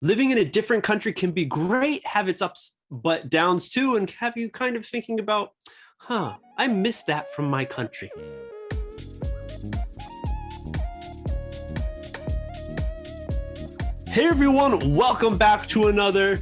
living in a different country can be great, have its ups but downs too, and have you kind of thinking about, I miss that from my country. Hey everyone, welcome back to another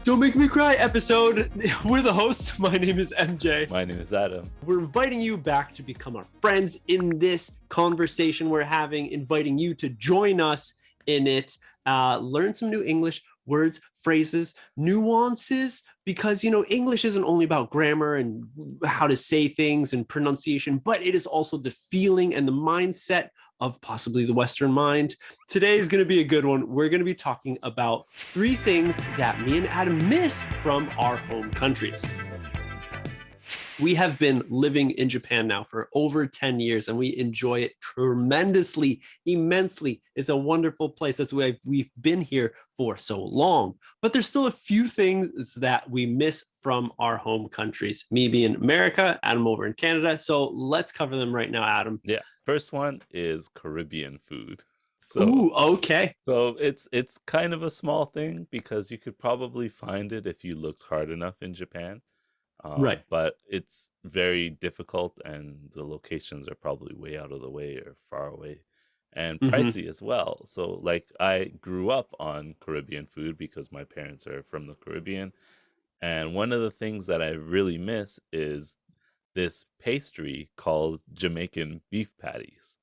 Don't Make Me Cry episode. We're the hosts. My name is MJ. My name is Adam. We're inviting you back to become our friends in this conversation we're having, inviting you to join us in it, learn some new English words, phrases, nuances, because, English isn't only about grammar and how to say things and pronunciation, but it is also the feeling and the mindset of possibly the Western mind. Today is going to be a good one. We're going to be talking about 3 things that me and Adam miss from our home countries. We have been living in Japan now for over 10 years, and we enjoy it tremendously, immensely. It's a wonderful place. That's why we've been here for so long. But there's still a few things that we miss from our home countries. Me being America, Adam over in Canada. So let's cover them right now, Adam. Yeah. First one is Caribbean food. Ooh, okay. So it's kind of a small thing because you could probably find it if you looked hard enough in Japan. Right. But it's very difficult, and the locations are probably way out of the way or far away, and pricey as well. So I grew up on Caribbean food because my parents are from the Caribbean. And one of the things that I really miss is this pastry called Jamaican beef patties.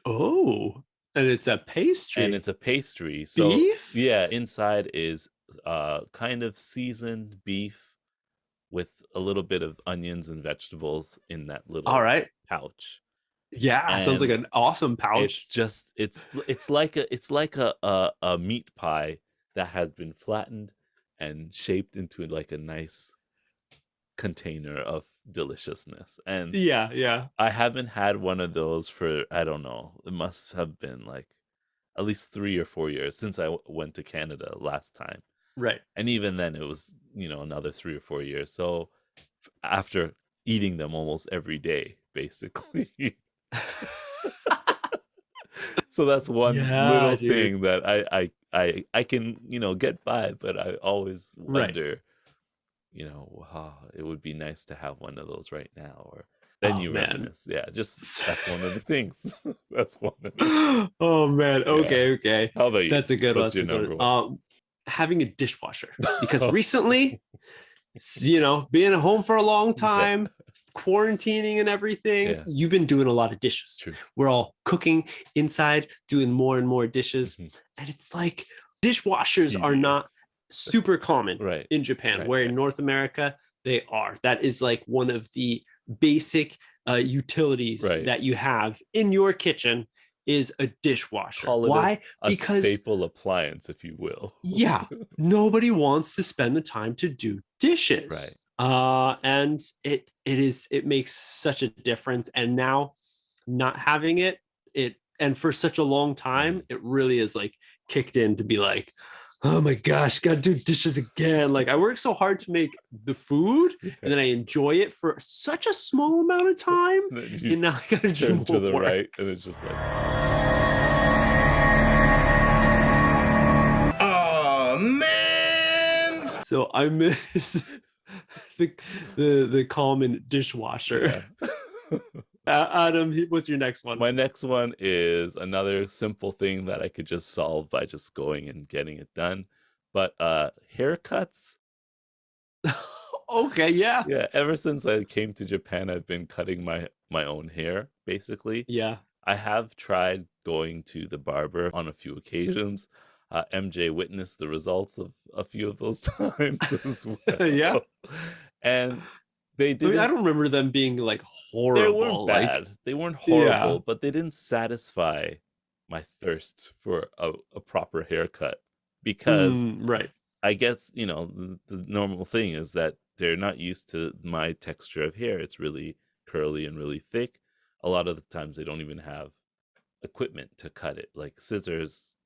Oh, and it's a pastry. And it's a pastry. So, beef? Yeah, inside is kind of seasoned beef with a little bit of onions and vegetables in that little pouch. Yeah, sounds like an awesome pouch. It's like a meat pie that has been flattened and shaped into like a nice container of deliciousness. And yeah, I haven't had one of those for, I don't know, it must have been like at least 3 or 4 years since I went to Canada last time. Right. And even then it was, another 3 or 4 years. So after eating them almost every day, basically. So that's one little thing that I can, get by, but I always wonder, it would be nice to have one of those right now. Or then you reminisce. Yeah, just that's one of the things. That's one of the Oh man. Okay. How about you? That's a good one. What's your number one? Having a dishwasher, because recently, being at home for a long time, quarantining and everything, you've been doing a lot of dishes. True. We're all cooking inside, doing more and more dishes. And it's like dishwashers are not super common in Japan, where in North America, they are. That is like one of the basic utilities that you have in your kitchen is a dishwasher. Why? Because staple appliance, if you will. Yeah, nobody wants to spend the time to do dishes. And it makes such a difference. And now not having it and for such a long time, it really is like kicked in to be like, oh my gosh, gotta do dishes again. Like I work so hard to make the food and then I enjoy it for such a small amount of time. And now I gotta do more to the work. right and it's just like, oh man. So I miss the common dishwasher. Adam, what's your next one? My next one is another simple thing that I could just solve by just going and getting it done. But haircuts. Okay, yeah. Yeah, ever since I came to Japan, I've been cutting my own hair, basically. Yeah. I have tried going to the barber on a few occasions. MJ witnessed the results of a few of those times as well. Yeah. And they didn't. I don't remember them being like horrible. They weren't bad. They weren't horrible, but they didn't satisfy my thirst for a proper haircut because I guess, the normal thing is that they're not used to my texture of hair. It's really curly and really thick. A lot of the times they don't even have equipment to cut it. Like scissors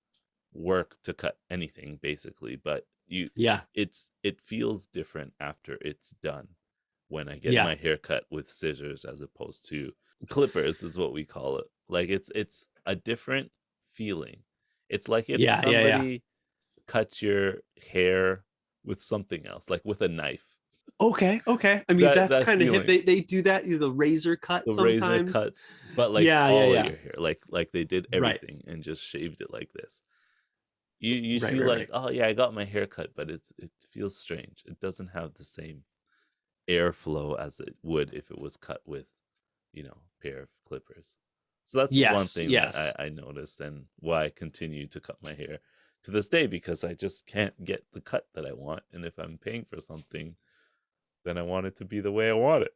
work to cut anything basically, but it feels different after it's done. When I get my hair cut with scissors as opposed to clippers is what we call it. Like it's a different feeling. It's like if somebody cut your hair with something else, like with a knife. Okay. I mean, that's kind of hip. They do that, the razor cut sometimes. Razor cut, but like all of your hair, like they did everything and just shaved it like this. You feel like, oh yeah, I got my hair cut, but it feels strange. It doesn't have the same airflow as it would if it was cut with, a pair of clippers. So that's one thing that I noticed, and why I continue to cut my hair to this day, because I just can't get the cut that I want. And if I'm paying for something, then I want it to be the way I want it.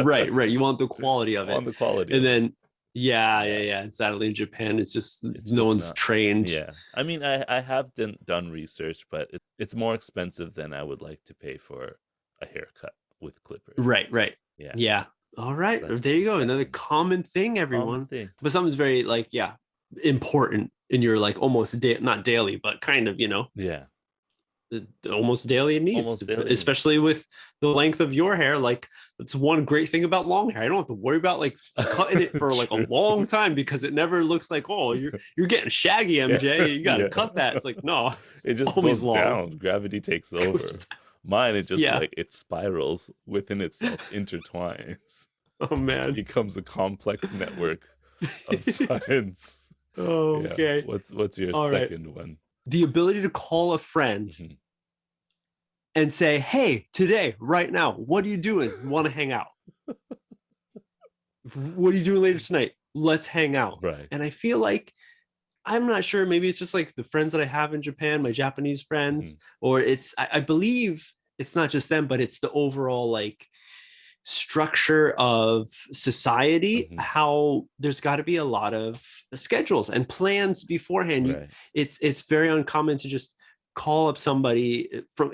Right. You want the quality of it. On the quality. And then, and sadly in Japan, it's just no one's trained. Yeah. I mean, I have done research, but it's more expensive than I would like to pay for a haircut with clippers. Right. Yeah. All right. There you go. Another common thing, everyone. But something's very important in your almost not daily, but kind of, Yeah. Almost daily needs, especially with the length of your hair. That's one great thing about long hair. I don't have to worry about cutting it for a long time, because it never looks like, oh, you're getting shaggy, MJ. You got to cut that. It's like, no, it just goes down. Gravity takes over. Mine, it just it spirals within itself, intertwines. Oh man, it becomes a complex network of science. Oh, okay. What's your second one? The ability to call a friend and say, hey, today, right now, what are you doing? Want to hang out? What are you doing later tonight? Let's hang out. Right. And I feel like, I'm not sure, maybe it's just the friends that I have in Japan, my Japanese friends, or I believe it's not just them, but it's the overall structure of society, how there's got to be a lot of schedules and plans beforehand. It's very uncommon to just call up somebody from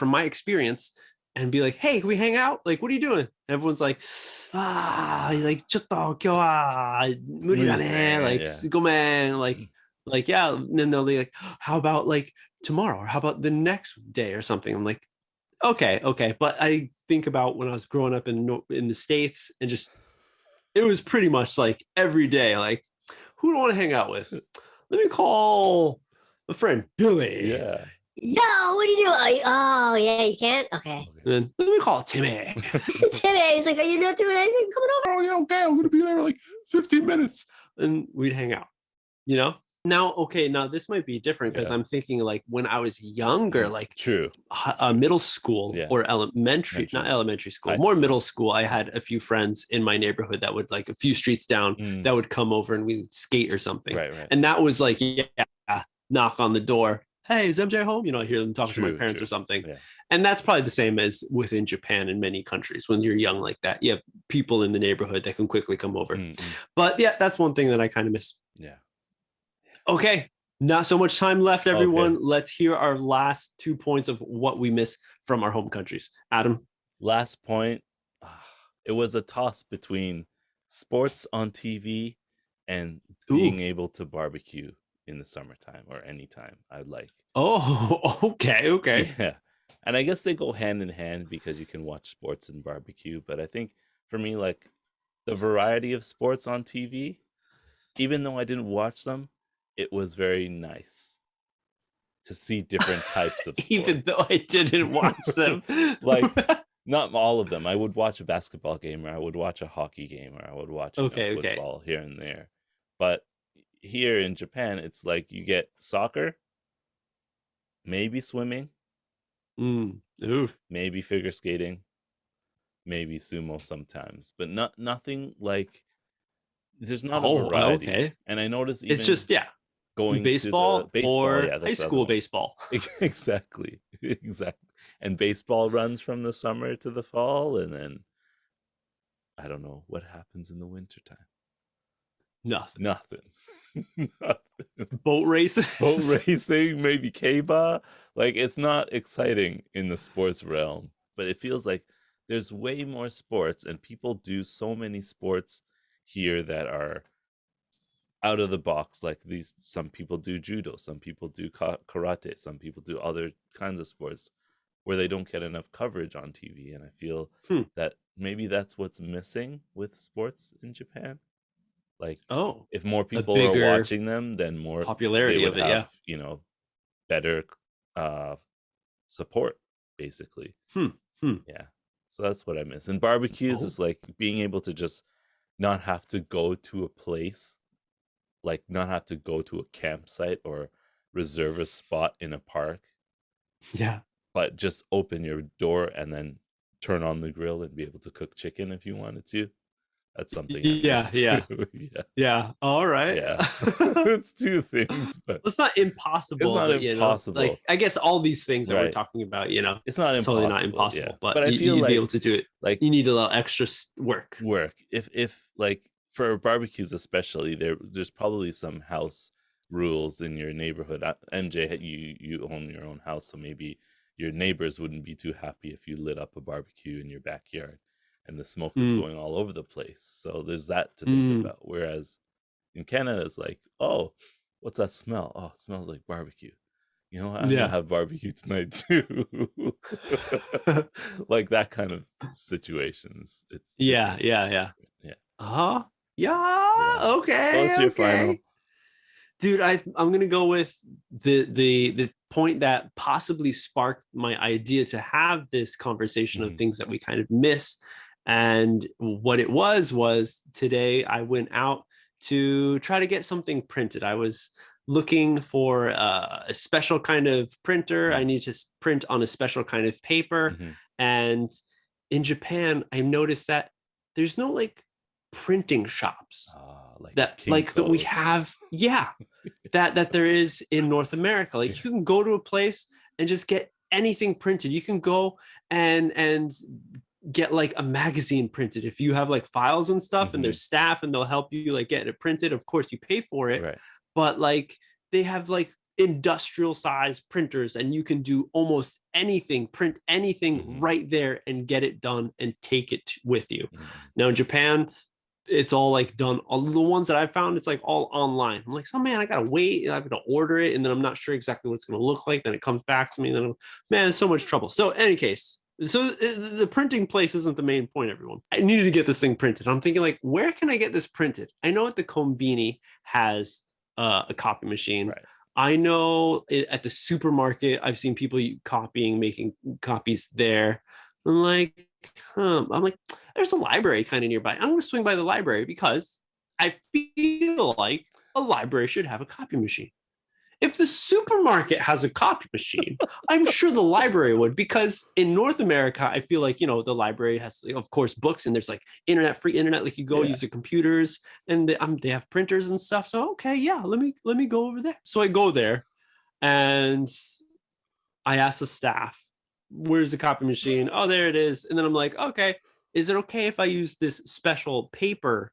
my experience and be like, hey, can we hang out? What are you doing? And everyone's like, chotto kyou wa muri da ne, gomen, yeah. And then they'll be like, how about tomorrow, or how about the next day or something? I'm like, okay. But I think about when I was growing up in the States, and just, it was pretty much every day, who do I want to hang out with? Let me call a friend, Billy. Yeah. Yo, what are you doing? Oh, yeah, you can't? Okay. And then let me call Timmy. Timmy, he's like, are you not doing anything? Coming over? Oh, yeah, okay. I'm going to be there 15 minutes. And we'd hang out, Now, this might be different, because I'm thinking when I was younger, true, middle school or not elementary school, more middle school. I had a few friends in my neighborhood that would a few streets down that would come over and we'd skate or something. Right. And that was knock on the door. Hey, is MJ home? I hear them talking to my parents or something. Yeah. And that's probably the same as within Japan and many countries. When you're young like that, you have people in the neighborhood that can quickly come over. But that's one thing that I kind of miss. Yeah. Okay, not so much time left, everyone. Let's hear our last 2 points of what we miss from our home countries. Adam? Last point, it was a toss between sports on TV and being able to barbecue in the summertime or anytime I'd like. Oh, okay. Yeah. And I guess they go hand in hand, because you can watch sports and barbecue. But I think for me, the variety of sports on TV, even though I didn't watch them, it was very nice to see different types of sports. Even though I didn't watch them. Not all of them. I would watch a basketball game, or I would watch a hockey game, or I would watch football here and there. But here in Japan, it's you get soccer, maybe swimming, maybe figure skating, maybe sumo sometimes, but nothing there's not a variety. Okay. And I noticed even it's just going baseball, to baseball or high school baseball. Exactly. And baseball runs from the summer to the fall, and then I don't know what happens in the wintertime. Nothing. Boat racing, maybe Keiba. It's not exciting in the sports realm, but it feels like there's way more sports, and people do so many sports here that are out of the box. Some people do judo, some people do karate, some people do other kinds of sports where they don't get enough coverage on TV. And I feel that maybe that's what's missing with sports in Japan. Like, Oh, if more people bigger are watching them, then more popularity they of would it. Yeah. have, you know, better support, basically. Yeah. So that's what I miss. And barbecues is like being able to just not have to go to a place, like not have to go to a campsite or reserve a spot in a park. Yeah. But just open your door and then turn on the grill and be able to cook chicken if you wanted to. That's something I miss too. Yeah. All right. Yeah. It's two things, but it's not impossible. It's not but, impossible. You know, like, I guess all these things that we're talking about, you know, it's not totally impossible. not impossible. But I feel you'd like be able to do it. Like, you need a little extra work. If like for barbecues especially, there's probably some house rules in your neighborhood. MJ, you own your own house, so maybe your neighbors wouldn't be too happy if you lit up a barbecue in your backyard and the smoke is going all over the place. So there's that to think about. Whereas in Canada, it's like, oh, what's that smell? Oh, it smells like barbecue. You know, I'm gonna have barbecue tonight too. Like that kind of situations. It's Yeah. Okay. What's your final? Dude, I'm gonna go with the point that possibly sparked my idea to have this conversation of things that we kind of miss. And what it was today I went out to try to get something printed. I was looking for a special kind of printer. I need to print on a special kind of paper. And in Japan, I noticed that there's no like printing shops that we have. Yeah. that there is in North America. Like you can go to a place and just get anything printed. You can go and get like a magazine printed if you have like files and stuff, and there's staff and they'll help you like get it printed. Of course you pay for it, but like they have like industrial size printers and you can do almost anything, print anything right there and get it done and take it with you. Now in Japan, it's all like done. All the ones that I found, it's like all online. I'm like, oh man, I gotta wait. I gotta order it, and then I'm not sure exactly what it's gonna look like. Then it comes back to me, and then man, it's so much trouble. So, in any case, so the printing place isn't the main point. Everyone, I needed to get this thing printed. I'm thinking like, where can I get this printed? I know at the Kombini has a copy machine. I know at the supermarket, I've seen people making copies there. I'm like, I'm like, there's a library kind of nearby. I'm going to swing by the library because I feel like a library should have a copy machine. If the supermarket has a copy machine, I'm sure the library would, because in North America, I feel like, you know, the library has, of course, books, and there's like free internet, like you go use the computers, and they have printers and stuff. So, okay, yeah, let me go over there. So I go there and I ask the staff, where's the copy machine? Oh, there it is. And then I'm like, okay, is it okay if I use this special paper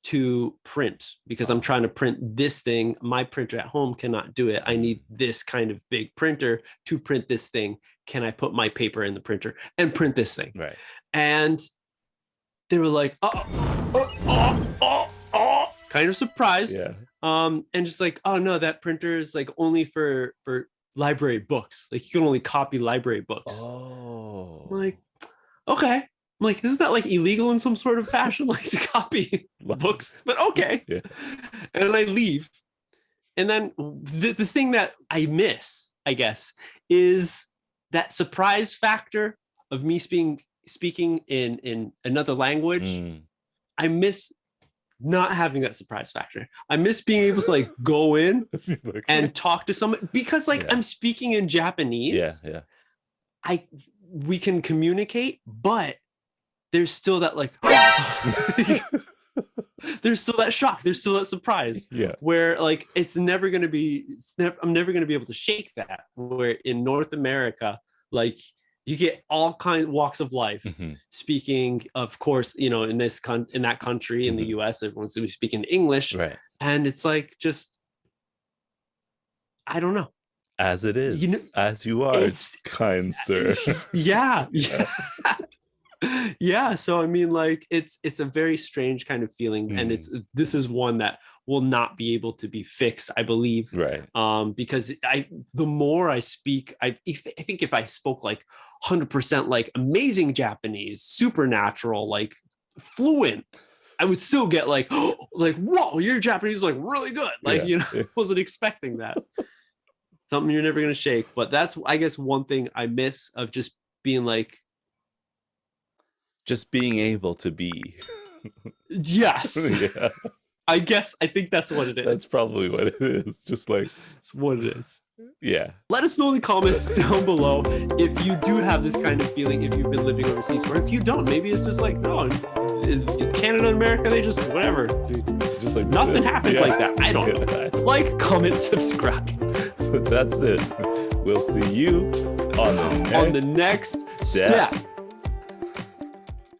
to print? Because I'm trying to print this thing. My printer at home cannot do it. I need this kind of big printer to print this thing. Can I put my paper in the printer and print this thing? Right. And they were like, kind of surprised. Yeah. And just like, oh no, that printer is like only for library books. Like you can only copy library books. Oh. I'm like, okay. I'm like, isn't that like illegal in some sort of fashion, like to copy books? But okay. Yeah. And I leave. And then the thing that I miss, I guess, is that surprise factor of me speaking in another language. I miss not having that surprise factor. I miss being able to like go in and talk to someone, because like I'm speaking in Japanese. We can communicate, but there's still that like there's still that shock, there's still that surprise, where like I'm never going to be able to shake that. Where in North America, like you get all kinds walks of life speaking, of course, you know, in that country, in the US, everyone's going to be speaking English, and it's like, just, I don't know, as it is, you know, as you are, kind sir. Yeah. So I mean, like, it's a very strange kind of feeling, and this is one that will not be able to be fixed, I believe. Because the more I speak, I think if I spoke like 100% like amazing Japanese, supernatural, like fluent, I would still get like, like, whoa, your Japanese is like really good. Like, you know, wasn't expecting that. Something you're never gonna shake. But that's, I guess, one thing I miss of just being like, just being able to be. Yes. Yeah. I think that's what it is. That's probably what it is. Just like, it's what it is. Yeah. Let us know in the comments down below if you do have this kind of feeling, if you've been living overseas, or if you don't. Maybe it's just like, no, Canada and America, they just whatever. Just like nothing this. happens like that. I don't know. Like, comment, subscribe. That's it. We'll see you on the next step.